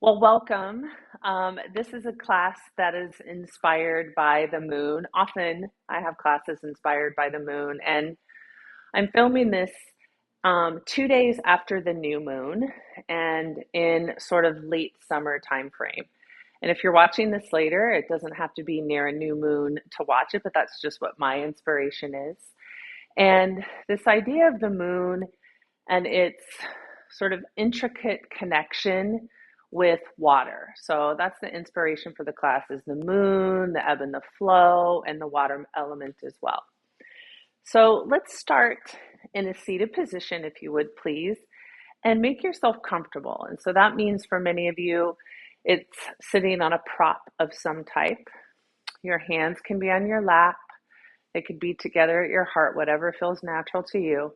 Well, welcome. This is a class that is inspired by the moon. Often I have classes inspired by the moon, and I'm filming this 2 days after the new moon and in sort of late summer time frame. And if you're watching this later, it doesn't have to be near a new moon to watch it, but that's just what my inspiration is. And this idea of the moon and its sort of intricate connection with water. So that's the inspiration for the class is the moon, the ebb and the flow, and the water element as well. So let's start in a seated position, if you would please, and make yourself comfortable. And so that means for many of you, it's sitting on a prop of some type. Your hands can be on your lap. They could be together at your heart, whatever feels natural to you.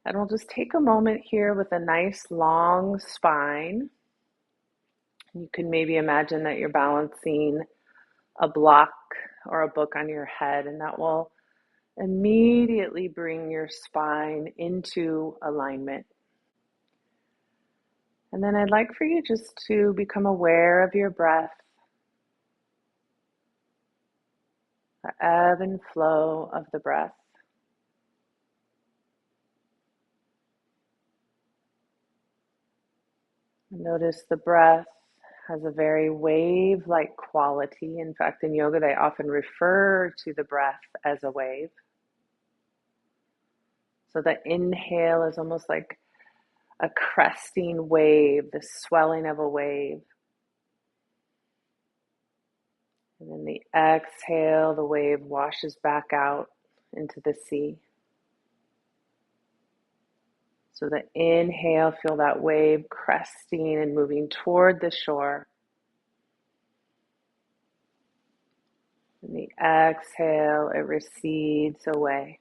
And we'll just take a moment here with a nice long spine. You can maybe imagine that you're balancing a block or a book on your head, and that will immediately bring your spine into alignment. And then I'd like for you just to become aware of your breath, the ebb and flow of the breath. Notice the breath has a very wave-like quality. In fact, in yoga, they often refer to the breath as a wave. So the inhale is almost like a cresting wave, the swelling of a wave. And then the exhale, the wave washes back out into the sea. So the inhale, feel that wave cresting and moving toward the shore. And the exhale, it recedes away.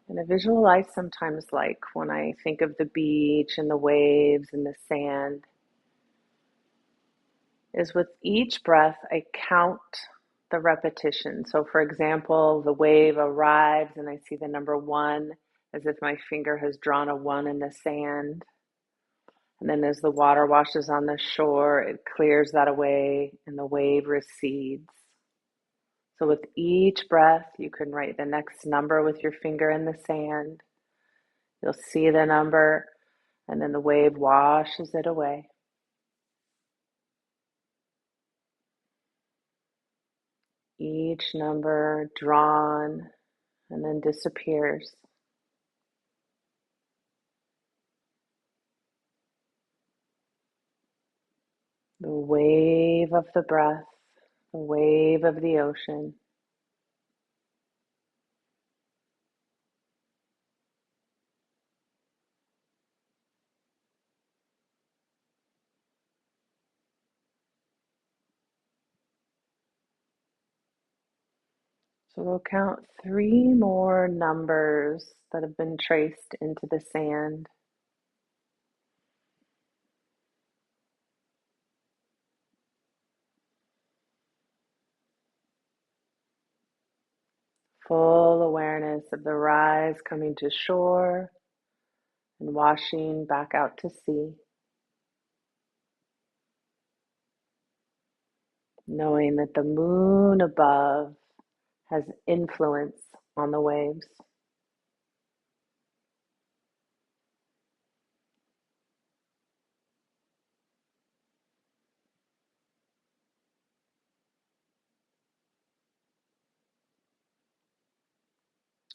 And I visualize sometimes like when I think of the beach and the waves and the sand, is with each breath, I count the repetition. So for example, the wave arrives and I see the number one as if my finger has drawn a one in the sand. And then as the water washes on the shore, it clears that away and the wave recedes. So with each breath, you can write the next number with your finger in the sand. You'll see the number and then the wave washes it away. Each number drawn and then disappears. The wave of the breath, the wave of the ocean. So we'll count three more numbers that have been traced into the sand. Full awareness of the rise coming to shore and washing back out to sea. Knowing that the moon above has influence on the waves.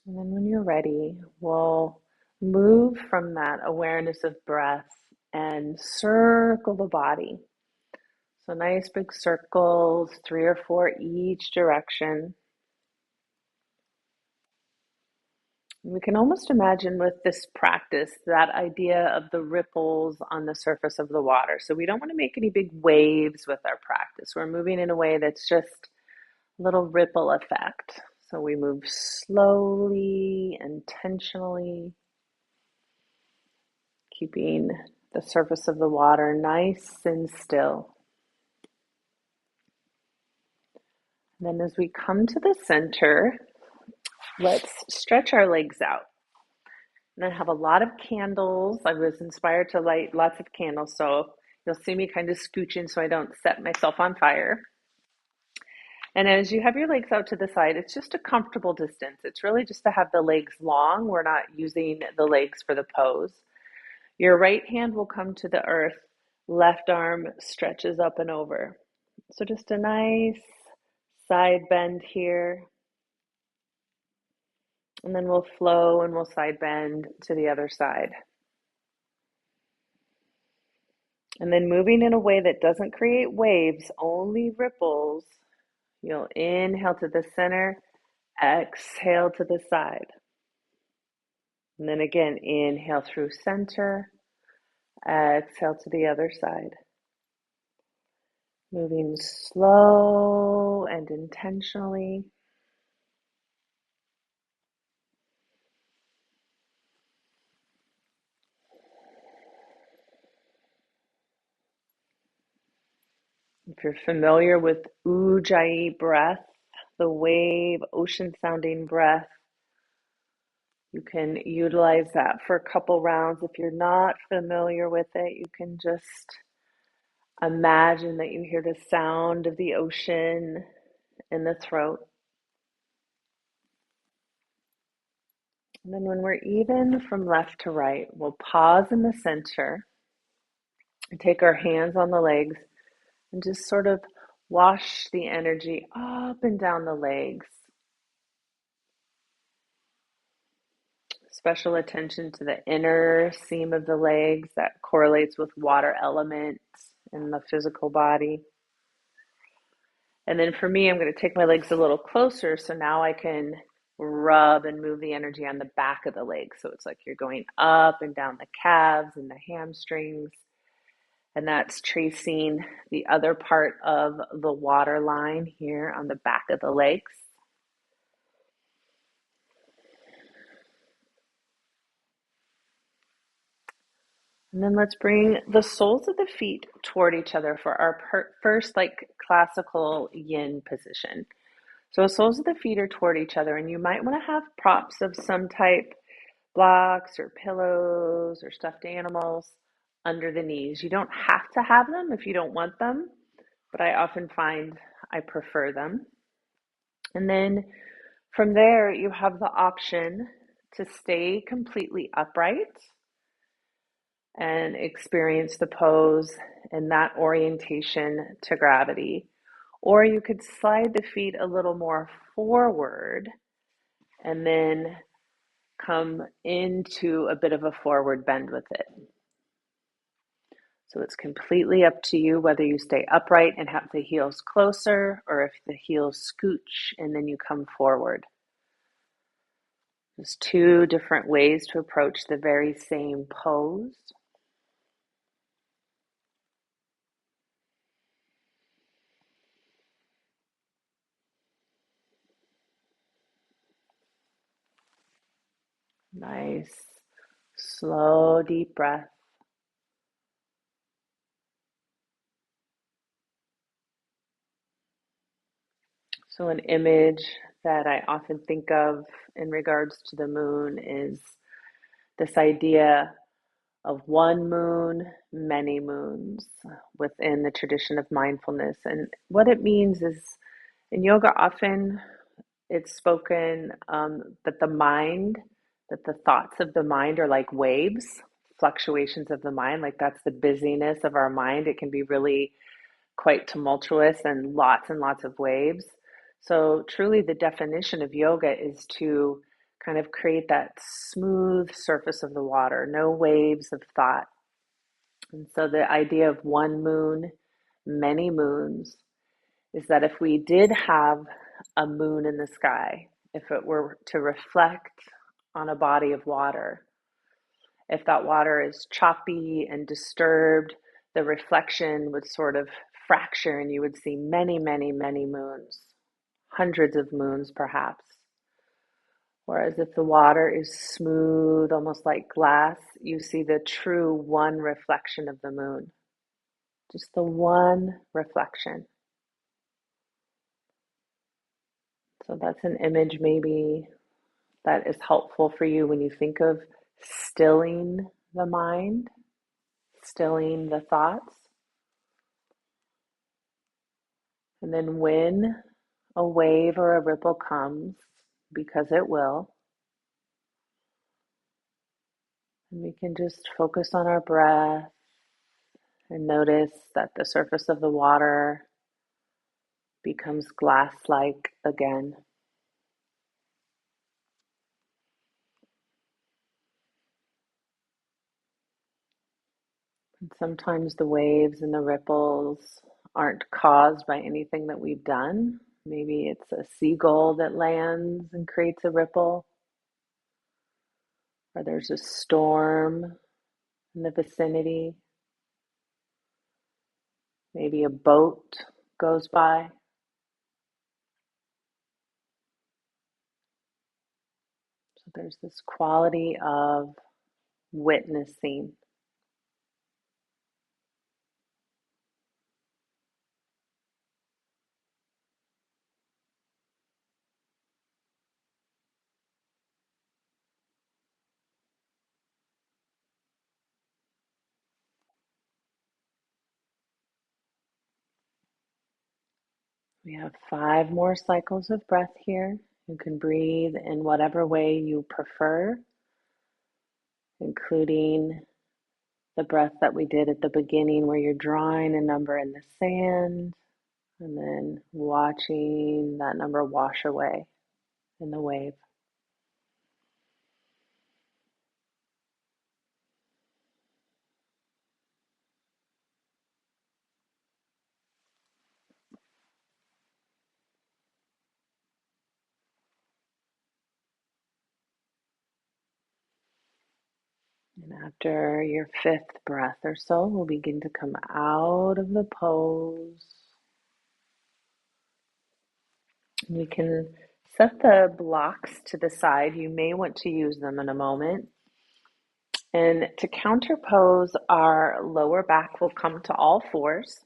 And then when you're ready, we'll move from that awareness of breath and circle the body. So nice big circles, 3 or 4 each direction. We can almost imagine with this practice that idea of the ripples on the surface of the water. So we don't want to make any big waves with our practice. We're moving in a way that's just a little ripple effect. So we move slowly, intentionally, keeping the surface of the water nice and still. And then as we come to the center, Let's stretch our legs out. And I have a lot of candles. I was inspired to light lots of candles, so you'll see me kind of scooching so I don't set myself on fire. And as you have your legs out to the side, it's just a comfortable distance. It's really just to have the legs long. We're not using the legs for the pose. Your right hand will come to the earth, left arm stretches up and over. So just a nice side bend here. And then we'll flow and we'll side bend to the other side. And then moving in a way that doesn't create waves, only ripples. You'll inhale to the center, exhale to the side. And then again, inhale through center, exhale to the other side. Moving slow and intentionally. If you're familiar with Ujjayi breath, the wave, ocean sounding breath, you can utilize that for a couple rounds. If you're not familiar with it, you can just imagine that you hear the sound of the ocean in the throat. And then when we're even from left to right, we'll pause in the center and take our hands on the legs and just sort of wash the energy up and down the legs. Special attention to the inner seam of the legs that correlates with water elements in the physical body. And then for me, I'm going to take my legs a little closer so now I can rub and move the energy on the back of the legs. So it's like you're going up and down the calves and the hamstrings. And that's tracing the other part of the water line here on the back of the legs. And then let's bring the soles of the feet toward each other for our first like classical yin position. So soles of the feet are toward each other, and you might want to have props of some type, blocks or pillows or stuffed animals under the knees. You don't have to have them if you don't want them, but I often find I prefer them. And then from there, you have the option to stay completely upright and experience the pose and that orientation to gravity. Or you could slide the feet a little more forward and then come into a bit of a forward bend with it. So it's completely up to you whether you stay upright and have the heels closer or if the heels scooch and then you come forward. There's two different ways to approach the very same pose. Nice, slow, deep breath. So an image that I often think of in regards to the moon is this idea of one moon, many moons within the tradition of mindfulness. And what it means is in yoga, often it's spoken that the mind, that the thoughts of the mind are like waves, fluctuations of the mind. Like that's the busyness of our mind. It can be really quite tumultuous and lots of waves. So, truly, the definition of yoga is to kind of create that smooth surface of the water, no waves of thought. And so, the idea of one moon, many moons, is that if we did have a moon in the sky, if it were to reflect on a body of water, if that water is choppy and disturbed, the reflection would sort of fracture and you would see many, many, many moons, hundreds of moons perhaps. Whereas if the water is smooth, almost like glass, you see the true one reflection of the moon. Just the one reflection. So that's an image maybe that is helpful for you when you think of stilling the mind, stilling the thoughts. And then when a wave or a ripple comes, because it will, and we can just focus on our breath and notice that the surface of the water becomes glass-like again. And sometimes the waves and the ripples aren't caused by anything that we've done. Maybe it's a seagull that lands and creates a ripple, or there's a storm in the vicinity. Maybe a boat goes by. So there's this quality of witnessing. We have 5 more cycles of breath here. You can breathe in whatever way you prefer, including the breath that we did at the beginning where you're drawing a number in the sand and then watching that number wash away in the wave. And after your 5th breath or so, we'll begin to come out of the pose. You can set the blocks to the side. You may want to use them in a moment. And to counterpose, our lower back will come to all fours.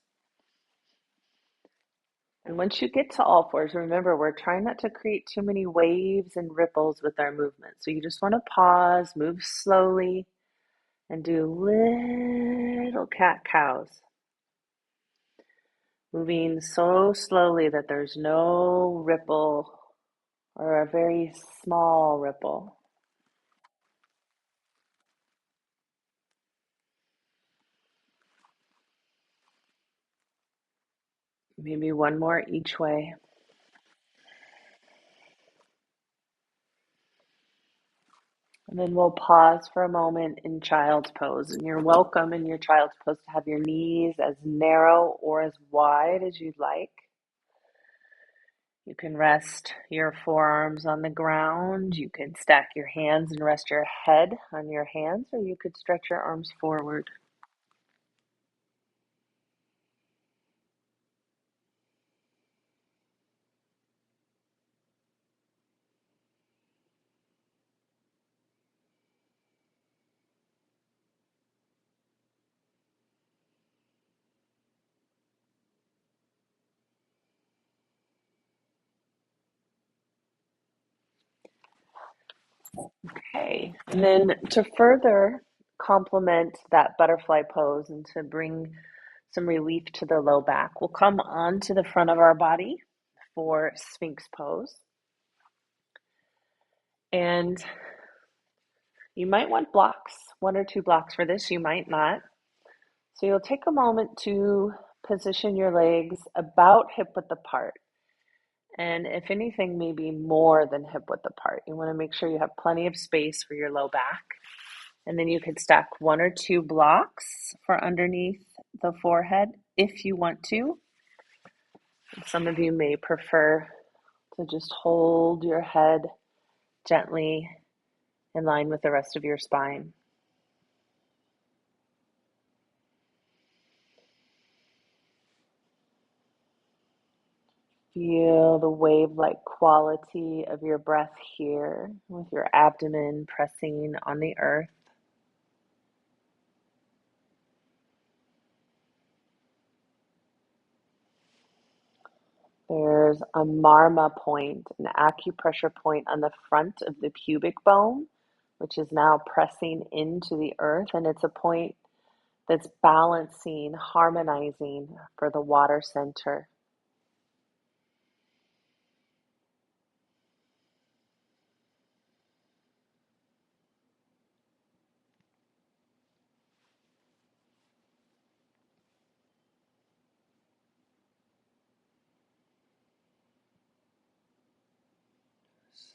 And once you get to all fours, remember, we're trying not to create too many waves and ripples with our movement. So you just want to pause, move slowly, and do little cat-cows. Moving so slowly that there's no ripple or a very small ripple. Maybe one more each way. And then we'll pause for a moment in child's pose. And you're welcome in your child's pose to have your knees as narrow or as wide as you'd like. You can rest your forearms on the ground. You can stack your hands and rest your head on your hands, or you could stretch your arms forward. Okay, and then to further complement that butterfly pose and to bring some relief to the low back, we'll come onto the front of our body for Sphinx pose. And you might want blocks, 1 or 2 blocks for this, you might not. So you'll take a moment to position your legs about hip width apart. And if anything, maybe more than hip width apart. You want to make sure you have plenty of space for your low back. And then you could stack 1 or 2 blocks for underneath the forehead if you want to. Some of you may prefer to just hold your head gently in line with the rest of your spine. Feel the wave-like quality of your breath here with your abdomen pressing on the earth. There's a marma point, an acupressure point on the front of the pubic bone, which is now pressing into the earth, and it's a point that's balancing, harmonizing for the water center.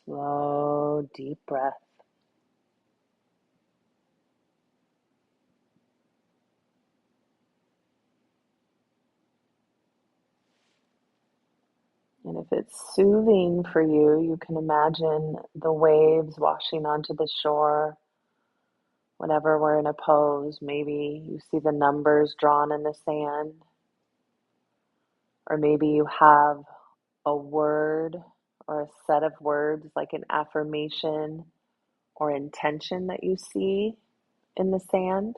Slow, deep breath. And if it's soothing for you, you can imagine the waves washing onto the shore. Whenever we're in a pose, maybe you see the numbers drawn in the sand, or maybe you have a word or a set of words like an affirmation or intention that you see in the sand.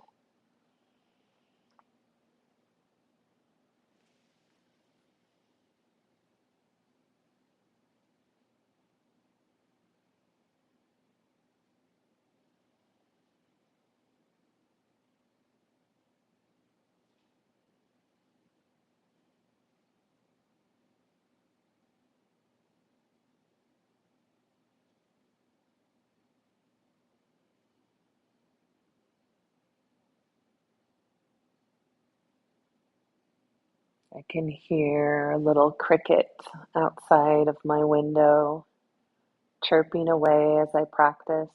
I can hear a little cricket outside of my window chirping away as I practice.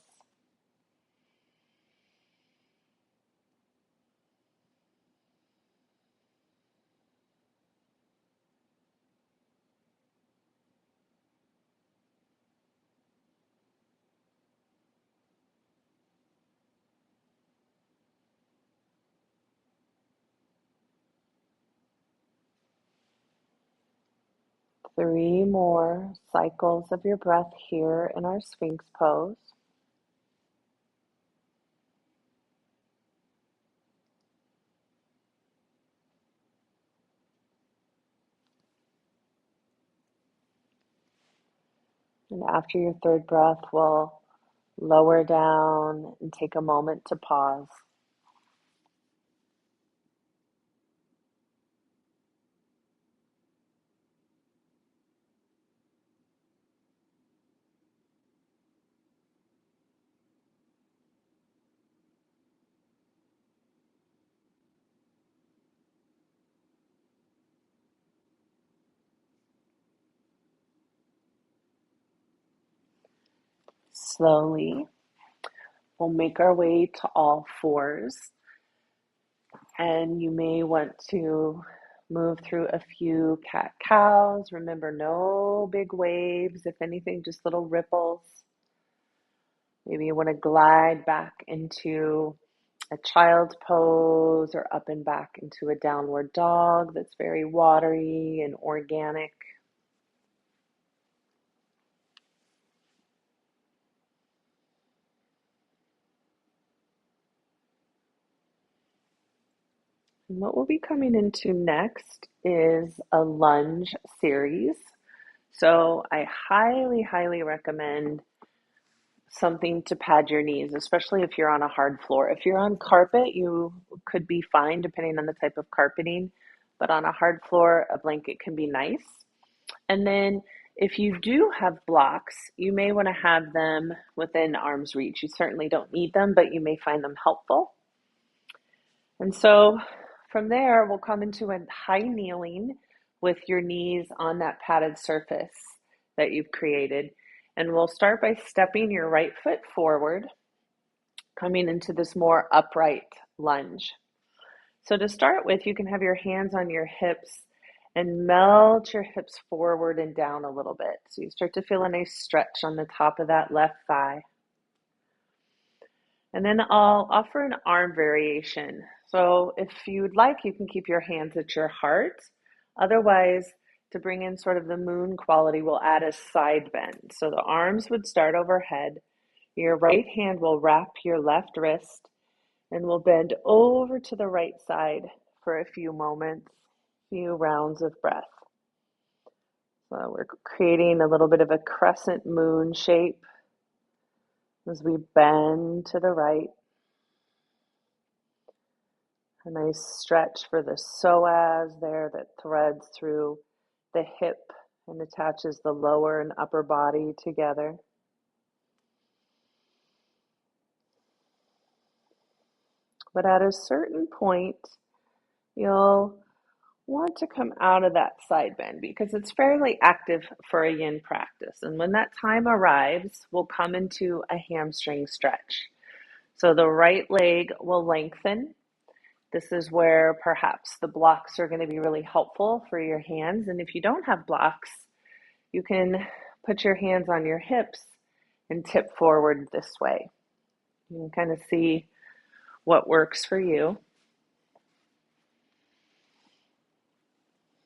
3 more cycles of your breath here in our Sphinx pose. And after your third breath, we'll lower down and take a moment to pause. Slowly, we'll make our way to all fours, and you may want to move through a few cat-cows. Remember, no big waves, if anything, just little ripples. Maybe you want to glide back into a child's pose or up and back into a downward dog that's very watery and organic. And what we'll be coming into next is a lunge series. So I highly, highly recommend something to pad your knees, especially if you're on a hard floor. If you're on carpet, you could be fine depending on the type of carpeting, but on a hard floor, a blanket can be nice. And then if you do have blocks, you may want to have them within arm's reach. You certainly don't need them, but you may find them helpful. And so from there, we'll come into a high kneeling with your knees on that padded surface that you've created. And we'll start by stepping your right foot forward, coming into this more upright lunge. So to start with, you can have your hands on your hips and melt your hips forward and down a little bit. So you start to feel a nice stretch on the top of that left thigh. And then I'll offer an arm variation. So if you'd like, you can keep your hands at your heart. Otherwise, to bring in sort of the moon quality, we'll add a side bend. So the arms would start overhead. Your right hand will wrap your left wrist and we'll bend over to the right side for a few moments, few rounds of breath. So we're creating a little bit of a crescent moon shape as we bend to the right. A nice stretch for the psoas there that threads through the hip and attaches the lower and upper body together. But at a certain point, you'll want to come out of that side bend because it's fairly active for a yin practice. And when that time arrives, we'll come into a hamstring stretch. So the right leg will lengthen. This is where perhaps the blocks are going to be really helpful for your hands. And if you don't have blocks, you can put your hands on your hips and tip forward this way. You can kind of see what works for you.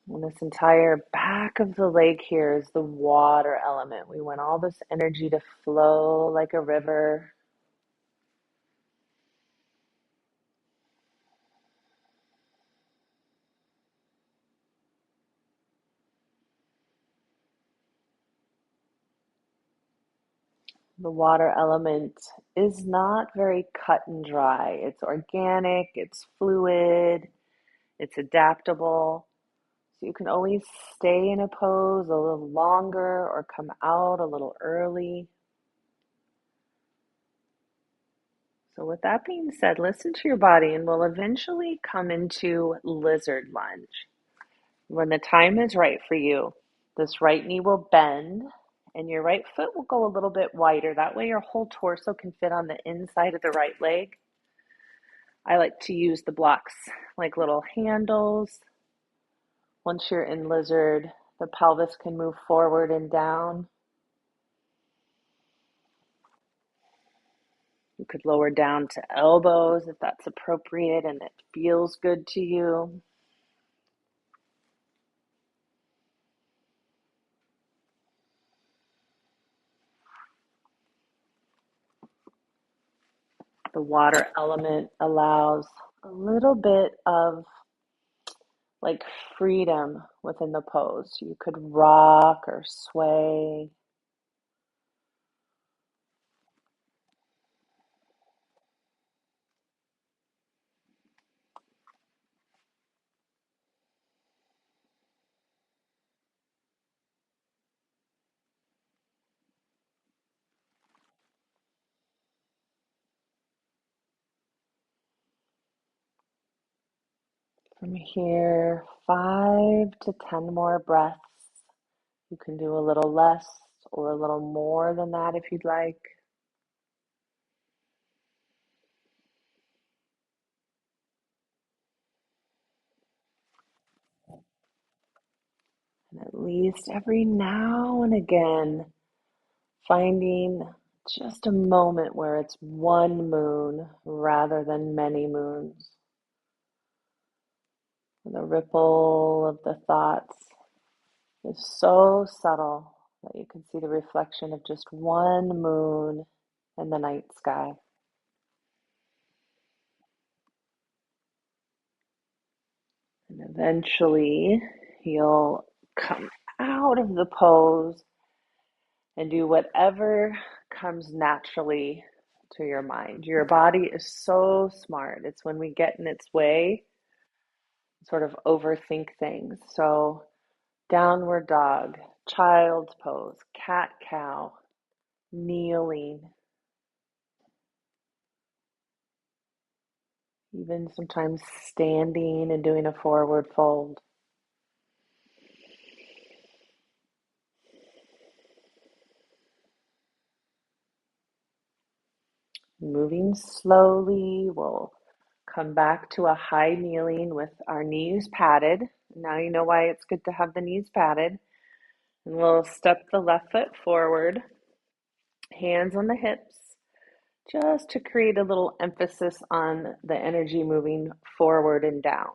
And this entire back of the leg here is the water element. We want all this energy to flow like a river. The water element is not very cut and dry. It's organic, it's fluid, it's adaptable. So you can always stay in a pose a little longer or come out a little early. So with that being said, listen to your body and we'll eventually come into lizard lunge. When the time is right for you, this right knee will bend and your right foot will go a little bit wider. That way your whole torso can fit on the inside of the right leg. I like to use the blocks like little handles. Once you're in lizard, the pelvis can move forward and down. You could lower down to elbows if that's appropriate and it feels good to you. The water element allows a little bit of like freedom within the pose. You could rock or sway. From here, 5 to 10 more breaths. You can do a little less or a little more than that if you'd like. And at least every now and again, finding just a moment where it's one moon rather than many moons. And the ripple of the thoughts is so subtle that you can see the reflection of just one moon in the night sky. And eventually you'll come out of the pose and do whatever comes naturally to your mind. Your body is so smart. It's when we get in its way, sort of overthink things. So downward dog, child's pose, cat cow, kneeling, even sometimes standing and doing a forward fold. Moving slowly, we'll come back to a high kneeling with our knees padded. Now you know why it's good to have the knees padded. And we'll step the left foot forward, hands on the hips, just to create a little emphasis on the energy moving forward and down.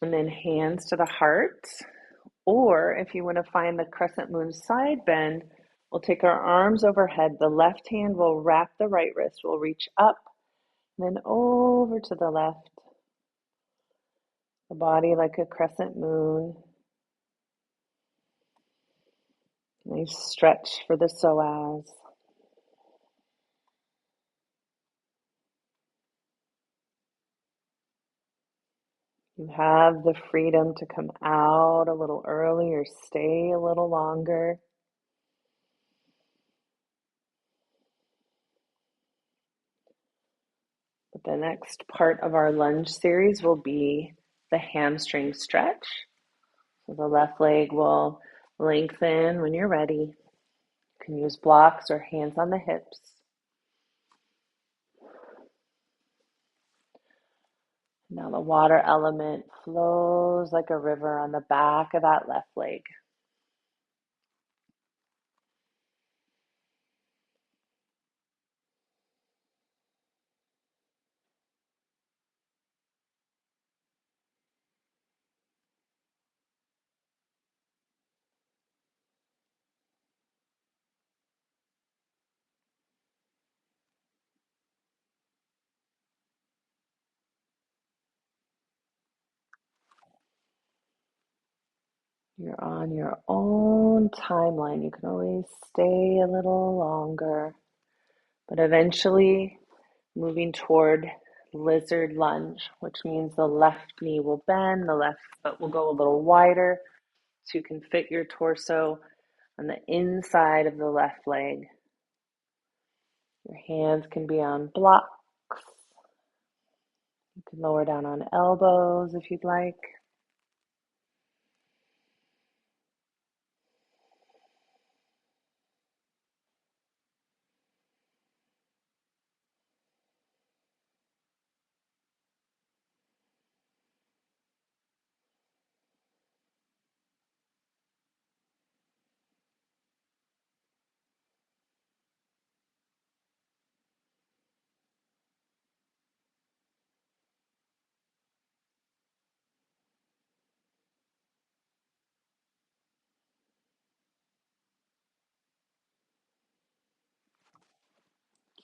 And then hands to the heart. Or if you want to find the crescent moon side bend, we'll take our arms overhead. The left hand will wrap the right wrist. We'll reach up, and then over to the left. The body like a crescent moon. Nice stretch for the psoas. You have the freedom to come out a little early or stay a little longer. But the next part of our lunge series will be the hamstring stretch. So the left leg will lengthen when you're ready. You can use blocks or hands on the hips. Now the water element flows like a river on the back of that left leg. You're on your own timeline. You can always stay a little longer, but eventually moving toward lizard lunge, which means the left knee will bend, the left foot will go a little wider so you can fit your torso on the inside of the left leg. Your hands can be on blocks. You can lower down on elbows if you'd like.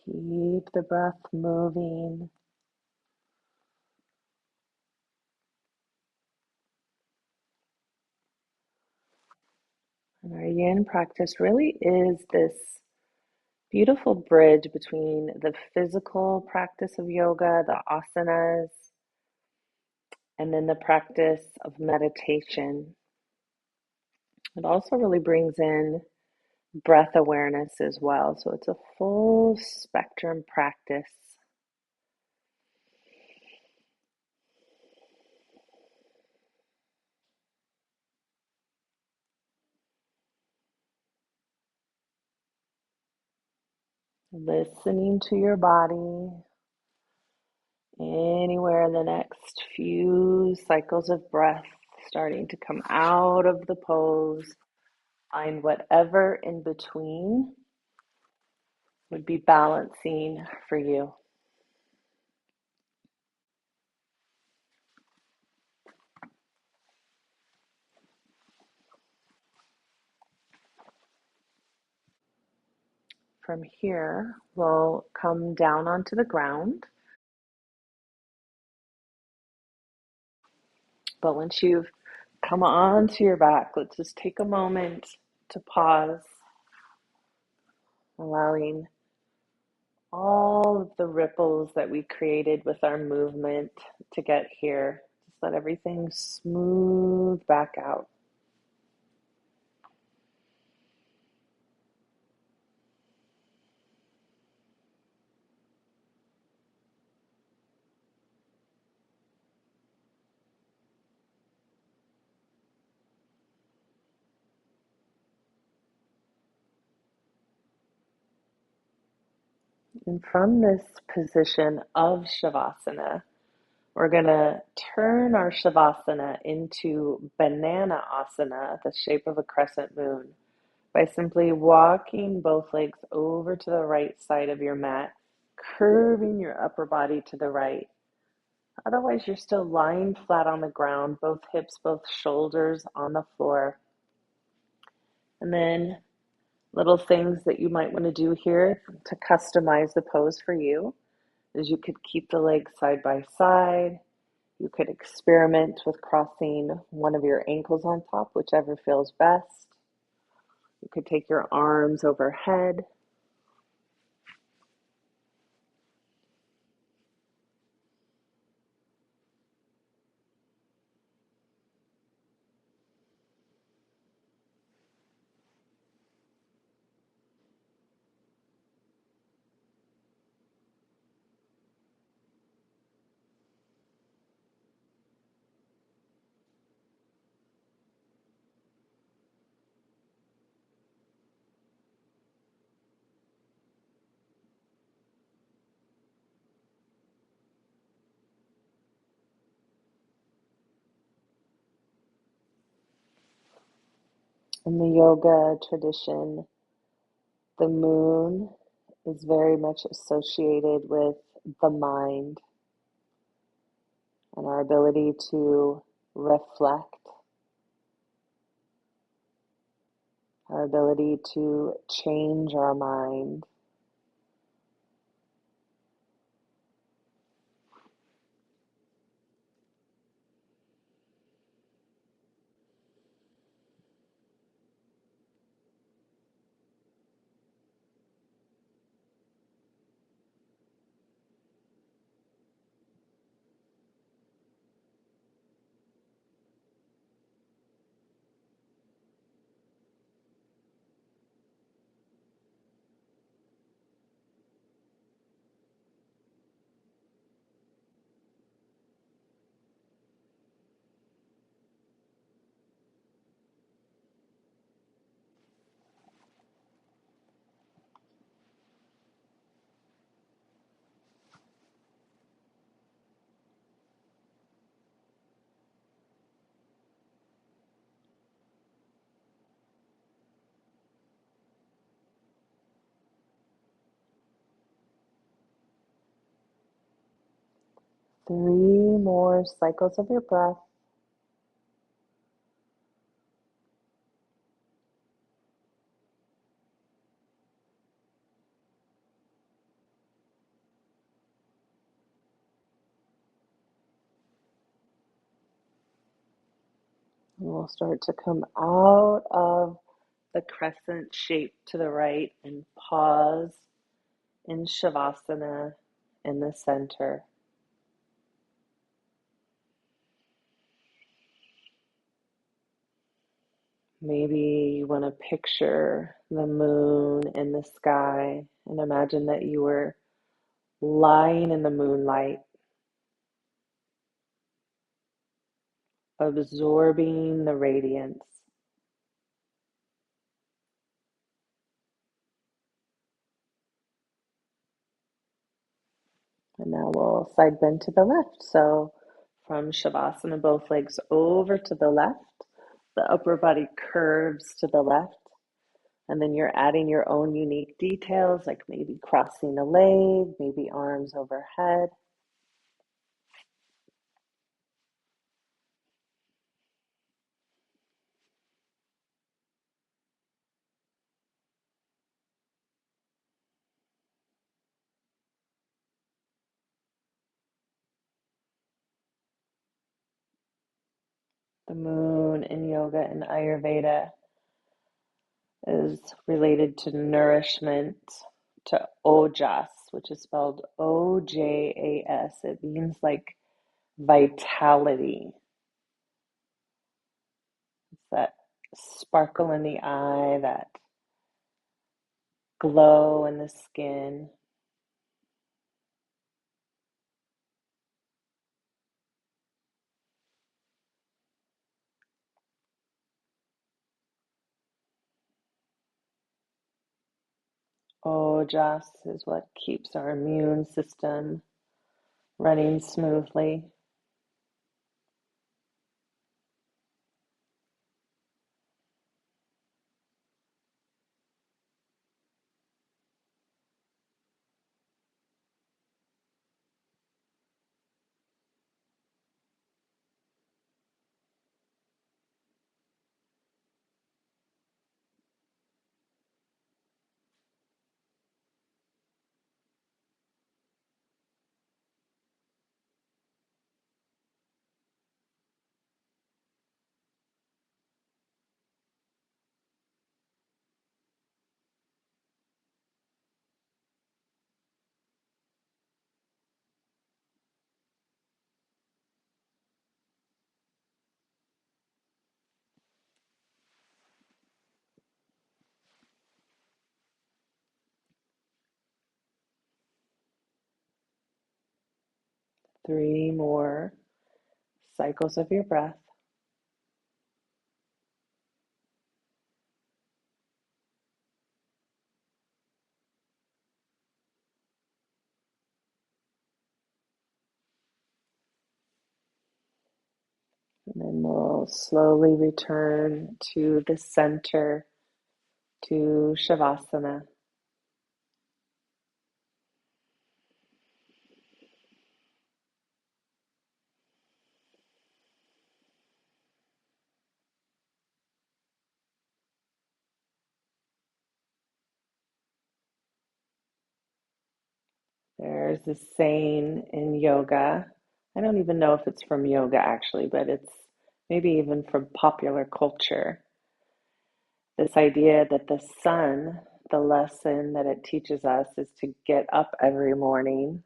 Keep the breath moving. And our yin practice really is this beautiful bridge between the physical practice of yoga, the asanas, and then the practice of meditation. It also really brings in breath awareness as well. So it's a full spectrum practice. Listening to your body. Anywhere in the next few cycles of breath, starting to come out of the pose. Find whatever in between would be balancing for you. From here, we'll come down onto the ground. But once you've come onto your back, let's just take a moment to pause, allowing all of the ripples that we created with our movement to get here. Just let everything smooth back out. And from this position of Shavasana, we're going to turn our Shavasana into Banana Asana, the shape of a crescent moon, by simply walking both legs over to the right side of your mat, curving your upper body to the right. Otherwise, you're still lying flat on the ground, both hips, both shoulders on the floor. And then little things that you might want to do here to customize the pose for you is you could keep the legs side by side. You could experiment with crossing one of your ankles on top, whichever feels best. You could take your arms overhead. In the yoga tradition, the moon is very much associated with the mind and our ability to reflect, our ability to change our mind. Three more cycles of your breath. And we'll start to come out of the crescent shape to the right and pause in Shavasana in the center. Maybe you want to picture the moon in the sky and imagine that you were lying in the moonlight, absorbing the radiance. And now we'll side bend to the left. So from Shavasana, both legs over to the left. The upper body curves to the left. And then you're adding your own unique details, like maybe crossing a leg, maybe arms overhead. The moon in yoga and Ayurveda is related to nourishment, to ojas, which is spelled Ojas. It means like vitality. It's that sparkle in the eye, that glow in the skin. Ojas is what keeps our immune system running smoothly. 3 more cycles of your breath. And then we'll slowly return to the center, to Shavasana. There's this saying in yoga. I don't even know if it's from yoga actually, but it's maybe even from popular culture. This idea that the sun, the lesson that it teaches us is to get up every morning,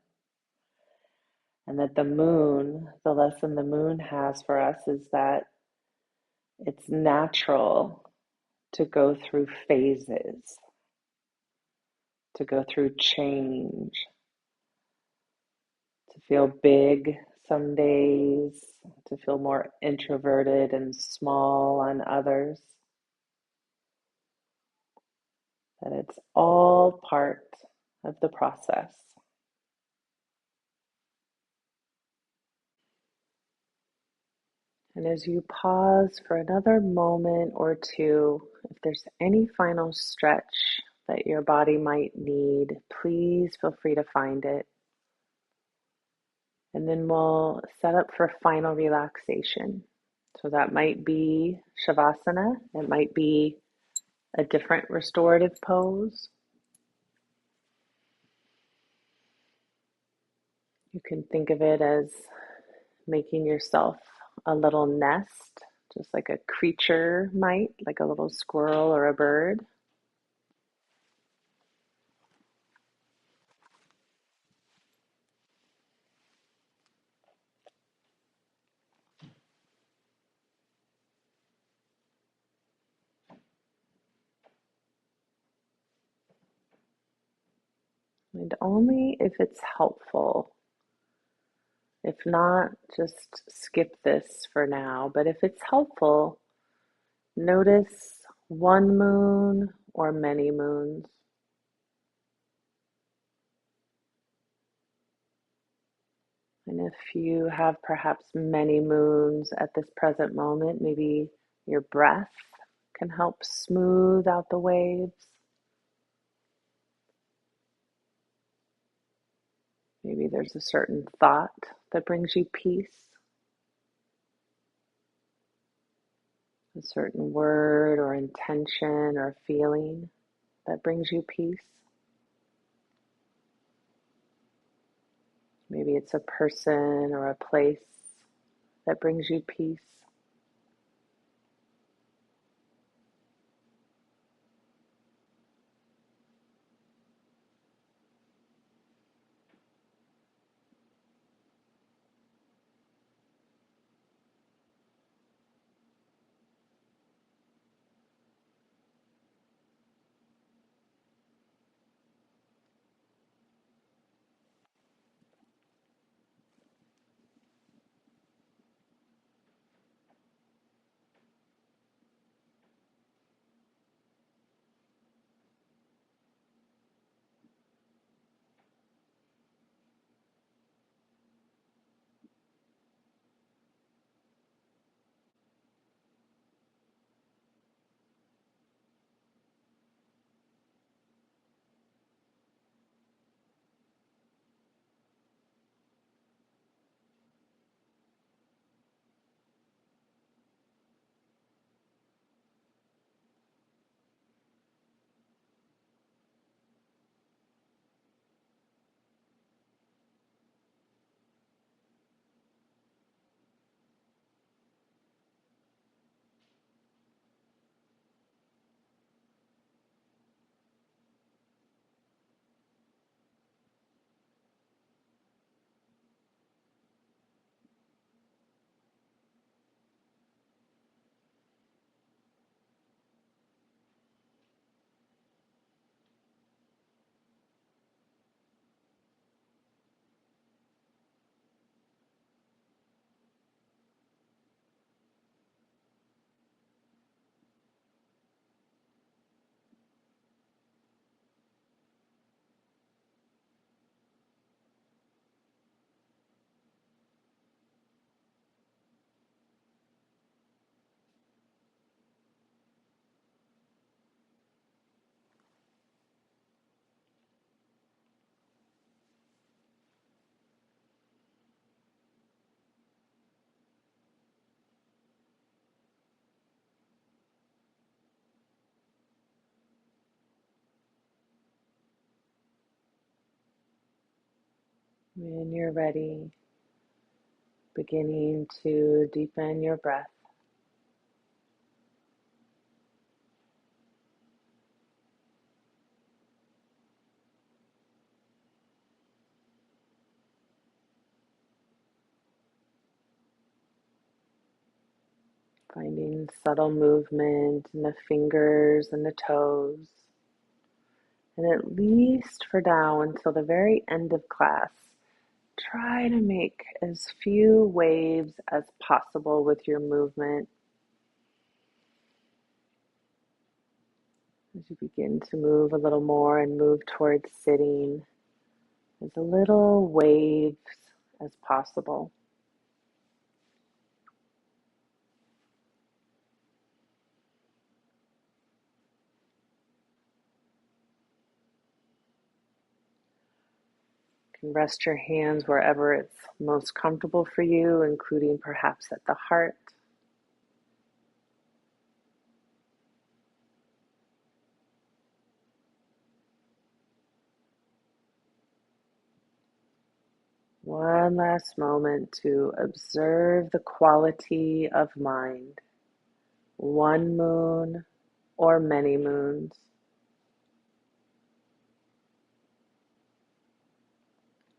and that the moon, the lesson the moon has for us is that it's natural to go through phases, to go through change, to feel big some days, to feel more introverted and small on others, that it's all part of the process. And as you pause for another moment or two, if there's any final stretch that your body might need, please feel free to find it. And then we'll set up for final relaxation. So that might be Shavasana, it might be a different restorative pose. You can think of it as making yourself a little nest, just like a creature might, like a little squirrel or a bird. And only if it's helpful. If not, just skip this for now. But if it's helpful, notice one moon or many moons. And if you have perhaps many moons at this present moment, maybe your breath can help smooth out the waves. Maybe there's a certain thought that brings you peace, a certain word or intention or feeling that brings you peace. Maybe it's a person or a place that brings you peace. When you're ready, beginning to deepen your breath. Finding subtle movement in the fingers and the toes. And at least for now until the very end of class, try to make as few waves as possible with your movement. As you begin to move a little more and move towards sitting, as little waves as possible. You can rest your hands wherever it's most comfortable for you, including perhaps at the heart. One last moment to observe the quality of mind. One moon or many moons.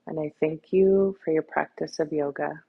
And I thank you for your practice of yoga.